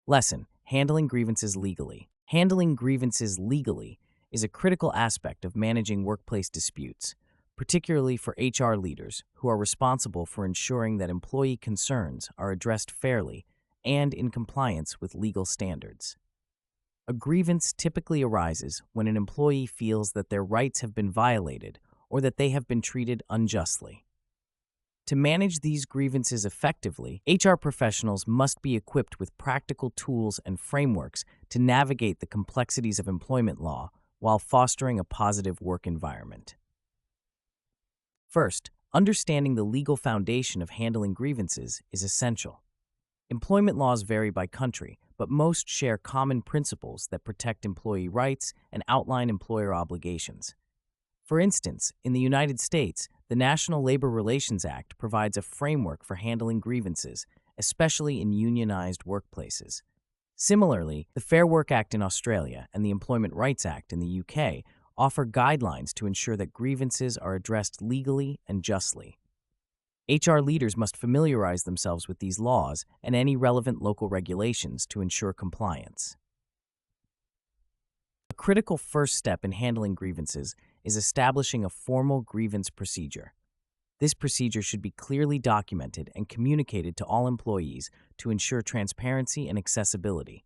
Lesson: Handling grievances legally. Handling grievances legally is a critical aspect of managing workplace disputes, particularly for HR leaders who are responsible for ensuring that employee concerns are addressed fairly and in compliance with legal standards. A grievance typically arises when an employee feels that their rights have been violated or that they have been treated unjustly. To manage these grievances effectively, HR professionals must be equipped with practical tools and frameworks to navigate the complexities of employment law while fostering a positive work environment. First, understanding the legal foundation of handling grievances is essential. Employment laws vary by country, but most share common principles that protect employee rights and outline employer obligations. For instance, in the United States, the National Labor Relations Act provides a framework for handling grievances, especially in unionized workplaces. Similarly, the Fair Work Act in Australia and the Employment Rights Act in the UK offer guidelines to ensure that grievances are addressed legally and justly. HR leaders must familiarize themselves with these laws and any relevant local regulations to ensure compliance. A critical first step in handling grievances is establishing a formal grievance procedure. This procedure should be clearly documented and communicated to all employees to ensure transparency and accessibility.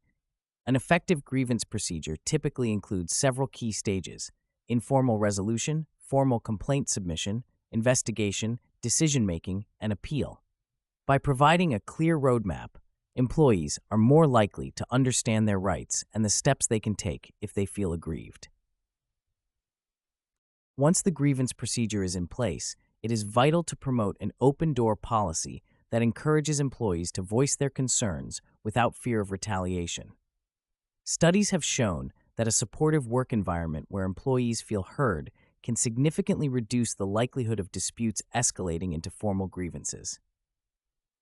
An effective grievance procedure typically includes several key stages: informal resolution, formal complaint submission, investigation, decision-making, and appeal. By providing a clear roadmap, employees are more likely to understand their rights and the steps they can take if they feel aggrieved. Once the grievance procedure is in place, it is vital to promote an open-door policy that encourages employees to voice their concerns without fear of retaliation. Studies have shown that a supportive work environment where employees feel heard can significantly reduce the likelihood of disputes escalating into formal grievances.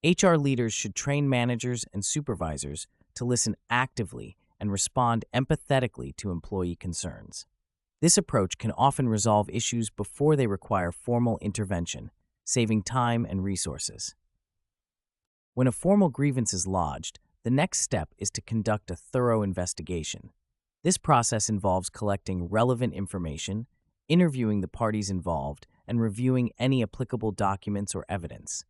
HR leaders should train managers and supervisors to listen actively and respond empathetically to employee concerns. This approach can often resolve issues before they require formal intervention, saving time and resources. When a formal grievance is lodged, the next step is to conduct a thorough investigation. This process involves collecting relevant information, interviewing the parties involved, and reviewing any applicable documents or evidence.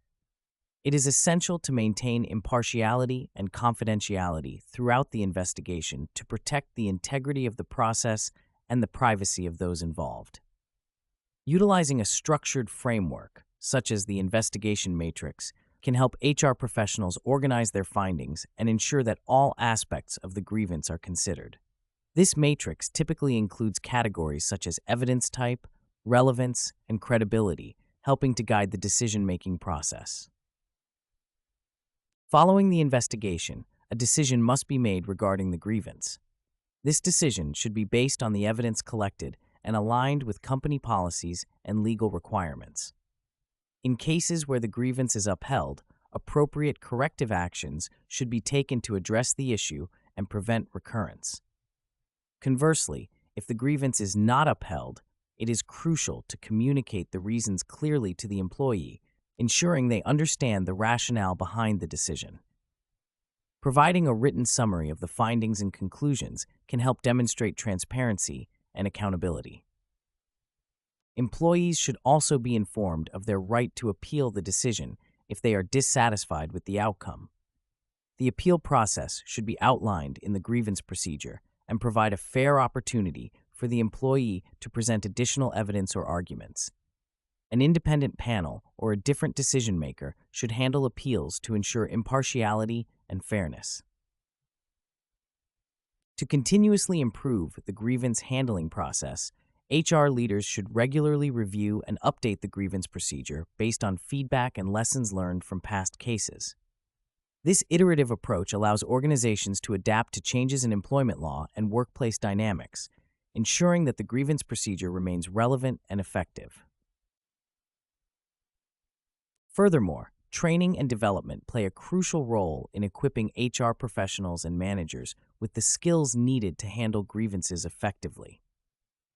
It is essential to maintain impartiality and confidentiality throughout the investigation to protect the integrity of the process and the privacy of those involved. Utilizing a structured framework, such as the investigation matrix, can help HR professionals organize their findings and ensure that all aspects of the grievance are considered. This matrix typically includes categories such as evidence type, relevance, and credibility, helping to guide the decision-making process. Following the investigation, a decision must be made regarding the grievance. This decision should be based on the evidence collected and aligned with company policies and legal requirements. In cases where the grievance is upheld, appropriate corrective actions should be taken to address the issue and prevent recurrence. Conversely, if the grievance is not upheld, it is crucial to communicate the reasons clearly to the employee, ensuring they understand the rationale behind the decision. Providing a written summary of the findings and conclusions can help demonstrate transparency and accountability. Employees should also be informed of their right to appeal the decision if they are dissatisfied with the outcome. The appeal process should be outlined in the grievance procedure and provide a fair opportunity for the employee to present additional evidence or arguments. An independent panel or a different decision maker should handle appeals to ensure impartiality and fairness. To continuously improve the grievance handling process, HR leaders should regularly review and update the grievance procedure based on feedback and lessons learned from past cases. This iterative approach allows organizations to adapt to changes in employment law and workplace dynamics, ensuring that the grievance procedure remains relevant and effective. Furthermore, training and development play a crucial role in equipping HR professionals and managers with the skills needed to handle grievances effectively.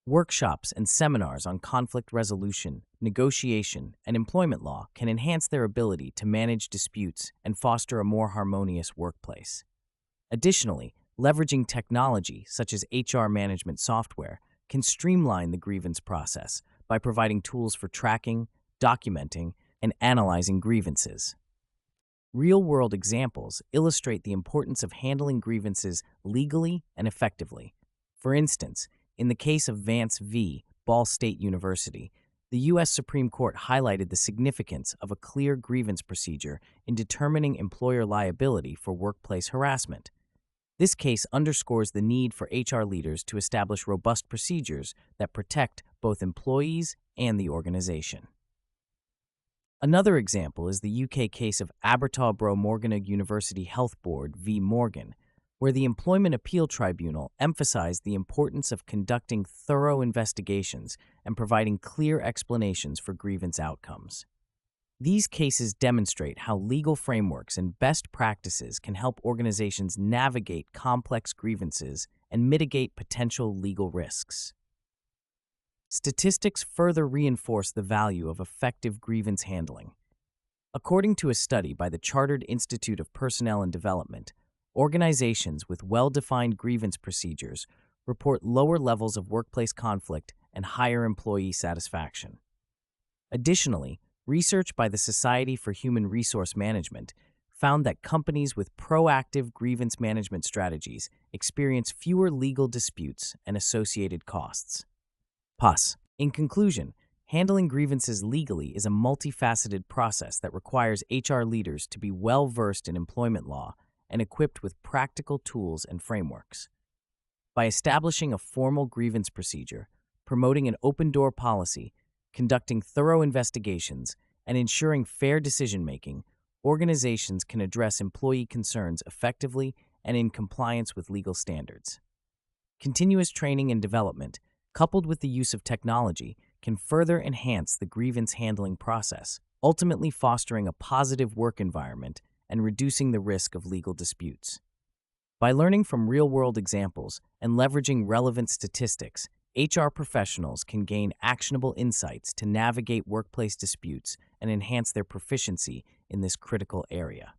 Workshops and seminars on conflict resolution, negotiation, and employment law can enhance their ability to manage disputes and foster a more harmonious workplace. Additionally, leveraging technology such as HR management software can streamline the grievance process by providing tools for tracking, documenting, and analyzing grievances. Real-world examples illustrate the importance of handling grievances legally and effectively. For instance, in the case of Vance v. Ball State University, the U.S. Supreme Court highlighted the significance of a clear grievance procedure in determining employer liability for workplace harassment. This case underscores the need for HR leaders to establish robust procedures that protect both employees and the organization. Another example is the UK case of Abertaurbro Morganwg University Health Board v. Morgan, where the Employment Appeal Tribunal emphasized the importance of conducting thorough investigations and providing clear explanations for grievance outcomes. These cases demonstrate how legal frameworks and best practices can help organizations navigate complex grievances and mitigate potential legal risks. Statistics further reinforce the value of effective grievance handling. According to a study by the Chartered Institute of Personnel and Development, organizations with well-defined grievance procedures report lower levels of workplace conflict and higher employee satisfaction. Additionally, research by the Society for Human Resource Management found that companies with proactive grievance management strategies experience fewer legal disputes and associated costs. In conclusion, handling grievances legally is a multifaceted process that requires HR leaders to be well-versed in employment law and equipped with practical tools and frameworks. By establishing a formal grievance procedure, promoting an open-door policy, conducting thorough investigations, and ensuring fair decision-making, organizations can address employee concerns effectively and in compliance with legal standards. Continuous training and development, coupled with the use of technology, can further enhance the grievance handling process, ultimately fostering a positive work environment and reducing the risk of legal disputes. By learning from real-world examples and leveraging relevant statistics, HR professionals can gain actionable insights to navigate workplace disputes and enhance their proficiency in this critical area.